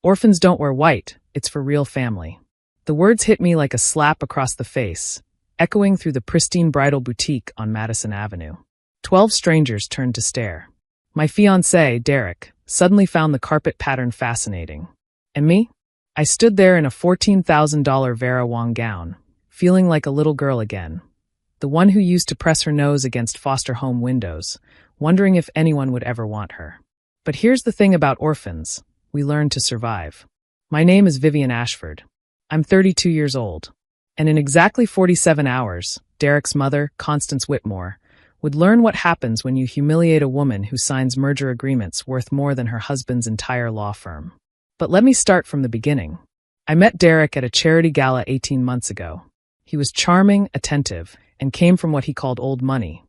Orphans don't wear white, it's for real family. The words hit me like a slap across the face, echoing through the pristine bridal boutique on Madison Avenue. 12 strangers turned to stare. My fiancé, Derek, suddenly found the carpet pattern fascinating. And me? I stood there in a $14,000 Vera Wang gown, feeling like a little girl again. The one who used to press her nose against foster home windows, wondering if anyone would ever want her. But here's the thing about orphans. We learn to survive. My name is Vivian Ashford. I'm 32 years old. And in exactly 47 hours, Derek's mother, Constance Whitmore, would learn what happens when you humiliate a woman who signs merger agreements worth more than her husband's entire law firm. But let me start from the beginning. I met Derek at a charity gala 18 months ago. He was charming, attentive, and came from what he called old money.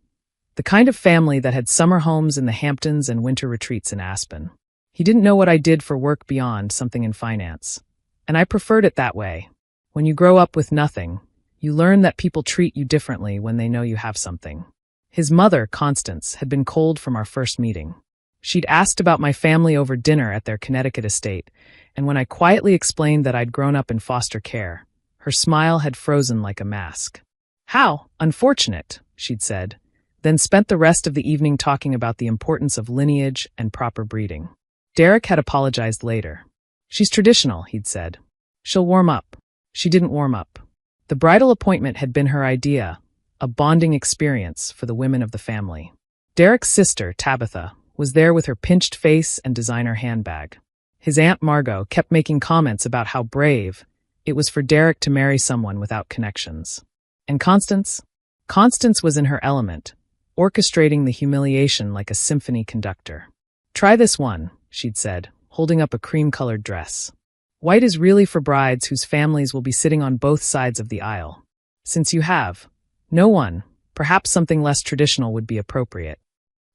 The kind of family that had summer homes in the Hamptons and winter retreats in Aspen. He didn't know what I did for work beyond something in finance. And I preferred it that way. When you grow up with nothing, you learn that people treat you differently when they know you have something. His mother, Constance, had been cold from our first meeting. She'd asked about my family over dinner at their Connecticut estate, and when I quietly explained that I'd grown up in foster care, her smile had frozen like a mask. "How unfortunate," she'd said, then spent the rest of the evening talking about the importance of lineage and proper breeding. Derek had apologized later. "She's traditional," he'd said. "She'll warm up." She didn't warm up. The bridal appointment had been her idea, a bonding experience for the women of the family. Derek's sister, Tabitha, was there with her pinched face and designer handbag. His Aunt Margot kept making comments about how brave it was for Derek to marry someone without connections. And Constance? Constance was in her element, orchestrating the humiliation like a symphony conductor. "Try this one," she'd said, holding up a cream-colored dress. "White is really for brides whose families will be sitting on both sides of the aisle. Since you have no one, perhaps something less traditional would be appropriate."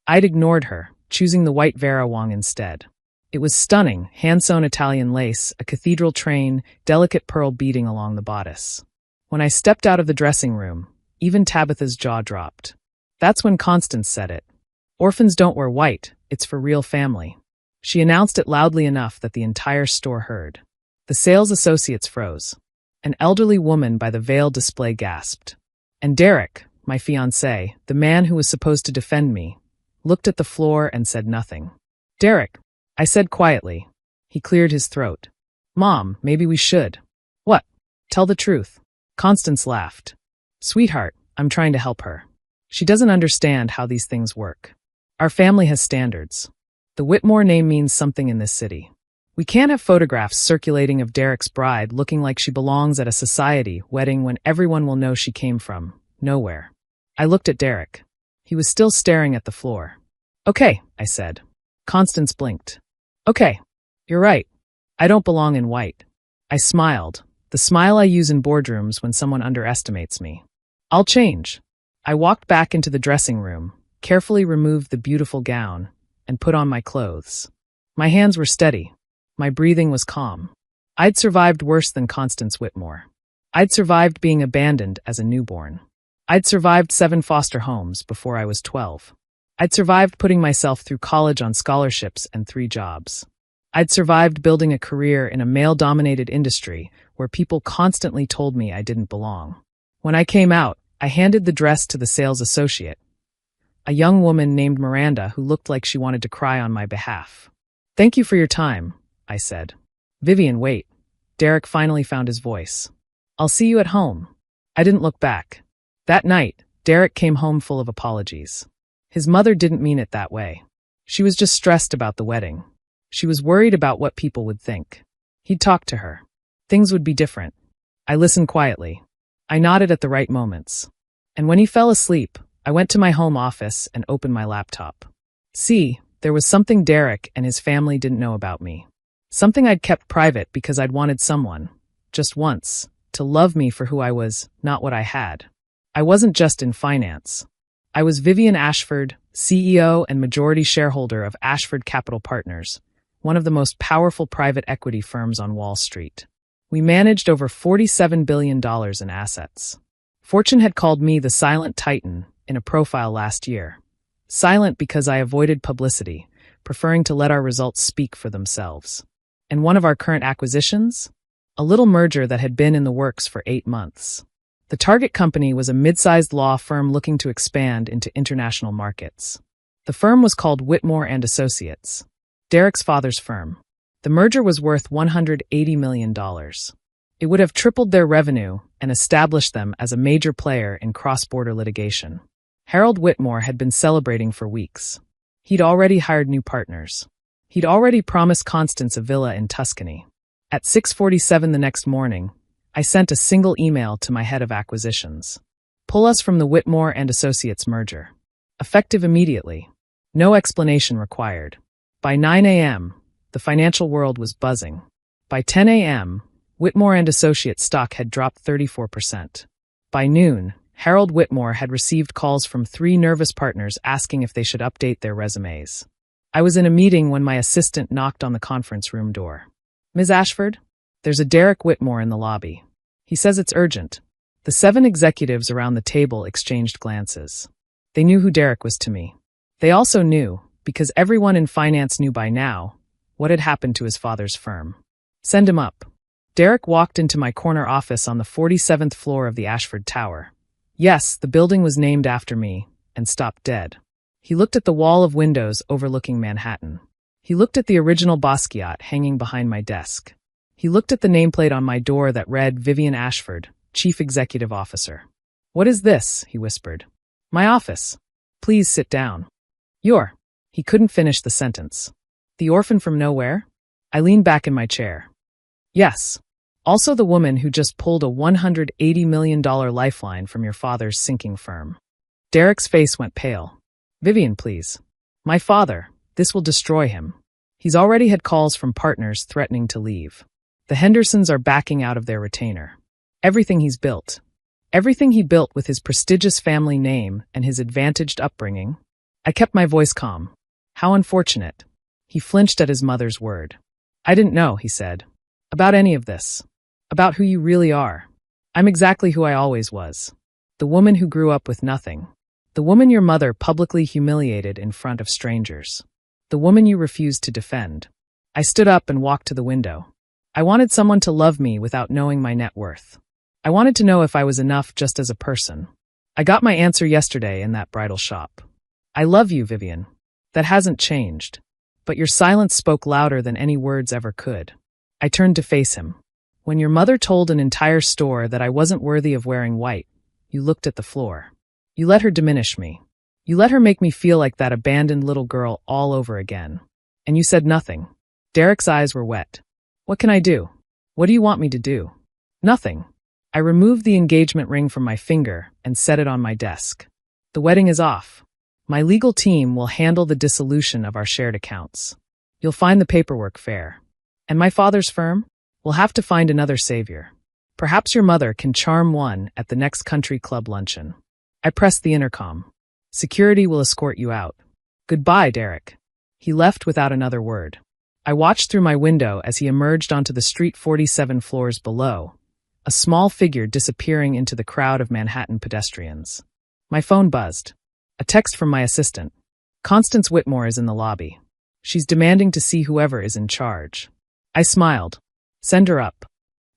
I'd ignored her, choosing the white Vera Wang instead. It was stunning, hand-sewn Italian lace, a cathedral train, delicate pearl beading along the bodice. When I stepped out of the dressing room, even Tabitha's jaw dropped. That's when Constance said it. "Orphans don't wear white, it's for real family." She announced it loudly enough that the entire store heard. The sales associates froze. An elderly woman by the veil display gasped. And Derek, my fiancé, the man who was supposed to defend me, looked at the floor and said nothing. "Derek," I said quietly. He cleared his throat. "Mom, maybe we should." "What?" "Tell the truth." Constance laughed. "Sweetheart, I'm trying to help her. She doesn't understand how these things work. Our family has standards. The Whitmore name means something in this city. We can't have photographs circulating of Derek's bride looking like she belongs at a society wedding when everyone will know she came from nowhere." I looked at Derek. He was still staring at the floor. "Okay," I said. Constance blinked. "Okay, you're right. I don't belong in white." I smiled, the smile I use in boardrooms when someone underestimates me. "I'll change." I walked back into the dressing room, carefully removed the beautiful gown, and put on my clothes. My hands were steady. My breathing was calm. I'd survived worse than Constance Whitmore. I'd survived being abandoned as a newborn. I'd survived 7 foster homes before I was 12. I'd survived putting myself through college on scholarships and 3 jobs. I'd survived building a career in a male-dominated industry where people constantly told me I didn't belong. When I came out, I handed the dress to the sales associate, a young woman named Miranda who looked like she wanted to cry on my behalf. "Thank you for your time," I said. "Vivian, wait." Derek finally found his voice. "I'll see you at home." I didn't look back. That night, Derek came home full of apologies. His mother didn't mean it that way. She was just stressed about the wedding. She was worried about what people would think. He'd talk to her. Things would be different. I listened quietly. I nodded at the right moments. And when he fell asleep, I went to my home office and opened my laptop. See, there was something Derek and his family didn't know about me. Something I'd kept private because I'd wanted someone, just once, to love me for who I was, not what I had. I wasn't just in finance. I was Vivian Ashford, CEO and majority shareholder of Ashford Capital Partners, one of the most powerful private equity firms on Wall Street. We managed over $47 billion in assets. Fortune had called me the silent titan in a profile last year. Silent because I avoided publicity, preferring to let our results speak for themselves. And one of our current acquisitions? A little merger that had been in the works for 8 months. The target company was a mid-sized law firm looking to expand into international markets. The firm was called Whitmore and Associates, Derek's father's firm. The merger was worth $180 million. It would have tripled their revenue and established them as a major player in cross-border litigation. Harold Whitmore had been celebrating for weeks. He'd already hired new partners. He'd already promised Constance a villa in Tuscany. At 6:47 the next morning, I sent a single email to my head of acquisitions. Pull us from the Whitmore and Associates merger. Effective immediately. No explanation required. By 9 a.m., the financial world was buzzing. By 10 a.m., Whitmore and Associates stock had dropped 34%. By noon, Harold Whitmore had received calls from 3 nervous partners asking if they should update their resumes. I was in a meeting when my assistant knocked on the conference room door. Ms. Ashford? There's a Derek Whitmore in the lobby. He says it's urgent. The 7 executives around the table exchanged glances. They knew who Derek was to me. They also knew, because everyone in finance knew by now, what had happened to his father's firm. Send him up. Derek walked into my corner office on the 47th floor of the Ashford Tower. Yes, the building was named after me, and stopped dead. He looked at the wall of windows overlooking Manhattan. He looked at the original Basquiat hanging behind my desk. He looked at the nameplate on my door that read Vivian Ashford, Chief Executive Officer. What is this? He whispered. My office. Please sit down. You're. He couldn't finish the sentence. The orphan from nowhere? I leaned back in my chair. Yes. Also the woman who just pulled a $180 million lifeline from your father's sinking firm. Derek's face went pale. Vivian, please. My father. This will destroy him. He's already had calls from partners threatening to leave. The Hendersons are backing out of their retainer. Everything he's built. Everything he built with his prestigious family name and his advantaged upbringing. I kept my voice calm. How unfortunate. He flinched at his mother's word. I didn't know, he said. About any of this. About who you really are. I'm exactly who I always was. The woman who grew up with nothing. The woman your mother publicly humiliated in front of strangers. The woman you refused to defend. I stood up and walked to the window. I wanted someone to love me without knowing my net worth. I wanted to know if I was enough just as a person. I got my answer yesterday in that bridal shop. I love you, Vivian. That hasn't changed. But your silence spoke louder than any words ever could. I turned to face him. When your mother told an entire store that I wasn't worthy of wearing white, you looked at the floor. You let her diminish me. You let her make me feel like that abandoned little girl all over again. And you said nothing. Derek's eyes were wet. What can I do? What do you want me to do? Nothing. I removed the engagement ring from my finger and set it on my desk. The wedding is off. My legal team will handle the dissolution of our shared accounts. You'll find the paperwork fair. And my father's firm? We'll have to find another savior. Perhaps your mother can charm one at the next country club luncheon. I pressed the intercom. Security will escort you out. Goodbye, Derek. He left without another word. I watched through my window as he emerged onto the street 47 floors below, a small figure disappearing into the crowd of Manhattan pedestrians. My phone buzzed. A text from my assistant. Constance Whitmore is in the lobby. She's demanding to see whoever is in charge. I smiled. Send her up.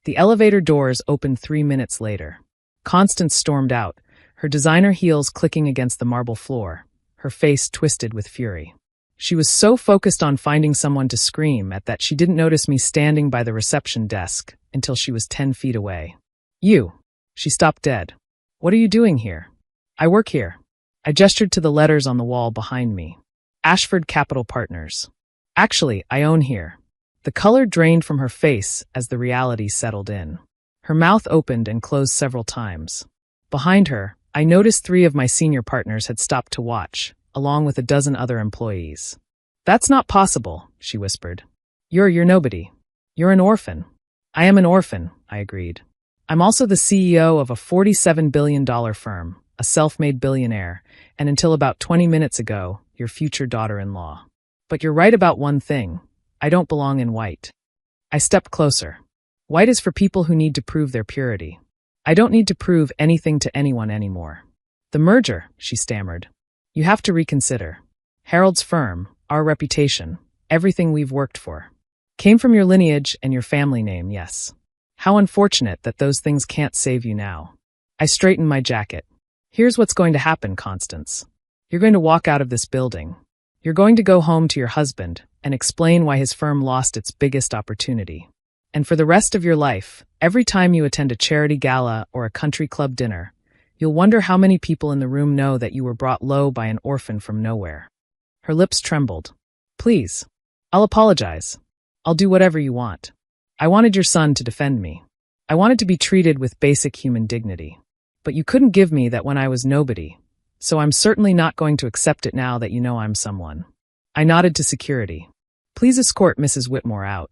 The elevator doors opened 3 minutes later. Constance stormed out, her designer heels clicking against the marble floor, her face twisted with fury. She was so focused on finding someone to scream at that she didn't notice me standing by the reception desk until she was 10 feet away. You. She stopped dead. What are you doing here? I work here. I gestured to the letters on the wall behind me. Ashford Capital Partners. Actually, I own here. The color drained from her face as the reality settled in. Her mouth opened and closed several times. Behind her, I noticed 3 of my senior partners had stopped to watch, along with a dozen other employees. That's not possible, she whispered. You're nobody. You're an orphan. I am an orphan, I agreed. I'm also the CEO of a $47 billion firm, a self-made billionaire, and until about 20 minutes ago, your future daughter-in-law. But you're right about one thing. I don't belong in white. I stepped closer. White is for people who need to prove their purity. I don't need to prove anything to anyone anymore. The merger, she stammered. You have to reconsider. Harold's firm, our reputation, everything we've worked for. Came from your lineage and your family name, yes. How unfortunate that those things can't save you now. I straightened my jacket. Here's what's going to happen, Constance. You're going to walk out of this building. You're going to go home to your husband and explain why his firm lost its biggest opportunity. And for the rest of your life, every time you attend a charity gala or a country club dinner, you'll wonder how many people in the room know that you were brought low by an orphan from nowhere. Her lips trembled. Please. I'll apologize. I'll do whatever you want. I wanted your son to defend me. I wanted to be treated with basic human dignity. But you couldn't give me that when I was nobody, so I'm certainly not going to accept it now that you know I'm someone. I nodded to security. Please escort Mrs. Whitmore out.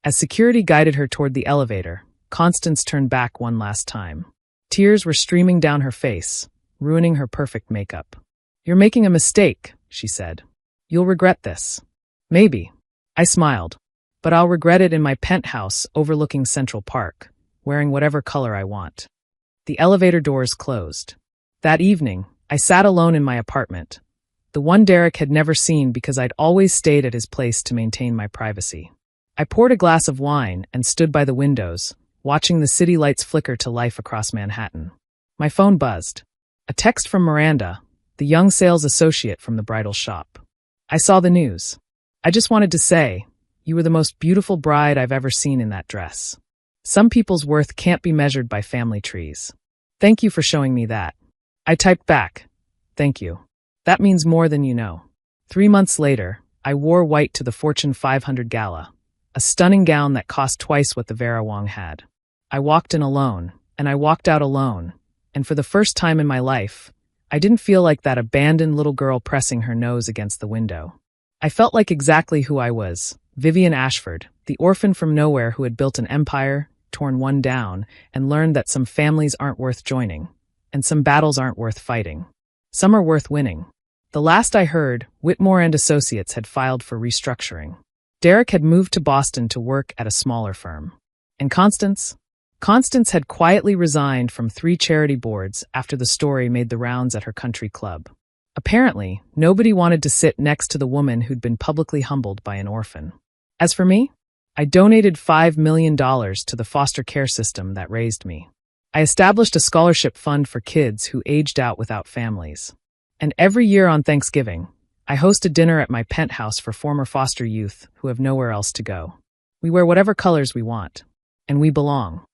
As security guided her toward the elevator, Constance turned back one last time. Tears were streaming down her face, ruining her perfect makeup. You're making a mistake, she said. You'll regret this. Maybe. I smiled. But I'll regret it in my penthouse overlooking Central Park, wearing whatever color I want. The elevator doors closed. That evening, I sat alone in my apartment, the one Derek had never seen because I'd always stayed at his place to maintain my privacy. I poured a glass of wine and stood by the windows, watching the city lights flicker to life across Manhattan. My phone buzzed. A text from Miranda, the young sales associate from the bridal shop. I saw the news. I just wanted to say, you were the most beautiful bride I've ever seen in that dress. Some people's worth can't be measured by family trees. Thank you for showing me that. I typed back, thank you. That means more than you know. 3 months later, I wore white to the Fortune 500 gala, a stunning gown that cost twice what the Vera Wang had. I walked in alone, and I walked out alone, and for the first time in my life, I didn't feel like that abandoned little girl pressing her nose against the window. I felt like exactly who I was, Vivian Ashford, the orphan from nowhere who had built an empire, torn one down, and learned that some families aren't worth joining, and some battles aren't worth fighting. Some are worth winning. The last I heard, Whitmore and Associates had filed for restructuring. Derek had moved to Boston to work at a smaller firm. And Constance? Constance had quietly resigned from 3 charity boards after the story made the rounds at her country club. Apparently, nobody wanted to sit next to the woman who'd been publicly humbled by an orphan. As for me, I donated $5 million to the foster care system that raised me. I established a scholarship fund for kids who aged out without families. And every year on Thanksgiving, I host a dinner at my penthouse for former foster youth who have nowhere else to go. We wear whatever colors we want, and we belong.